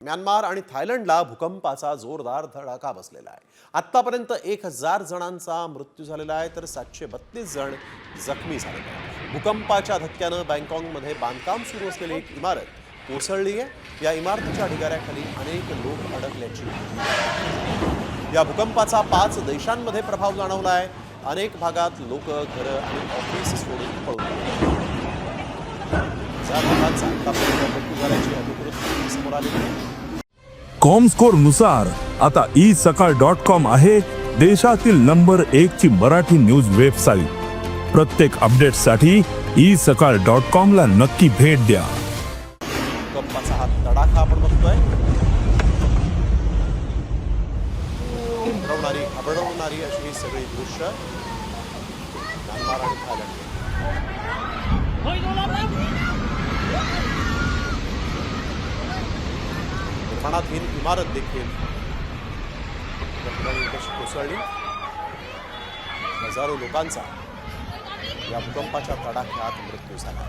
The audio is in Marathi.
म्यानमार आणि थायलंडला भूकंपाचा जोरदार धडाका बसलेला आहे। आतापर्यंत 1000 जणांचा मृत्यू झालेला आहे तर 732 जण जखमी झाले आहेत। भूकंपाच्या धक्क्याने बँकॉकमध्ये बांधकाम सुरू असलेली एक इमारत कोसळली आहे। या इमारतीच्या ढिगाऱ्याखाली अनेक लोक अडकल्याची या भूकंपाचा 5 देशांमध्ये प्रभाव जाणवला आहे। अनेक भागात लोक घर आणि ऑफिस सोडून पळून गेले। समोर आलेली आहे। कॉमस्कोर नुसार आता isakal.com आहे देशातील नंबर 1 ची मराठी न्यूज वेबसाईट। प्रत्येक अपडेटसाठी isakal.com ला नक्की भेट द्या। भूकंपाचा हा तडाखा आपण बघतोय। अबडवणारी अशी ही सगळी दृश्य म्यानमार आणि थायलंड निर्माणाधीन इमारत देखील कोसळली। हजारो लोकांचा या भूकंपाच्या तडाख्यात मृत्यू झाला।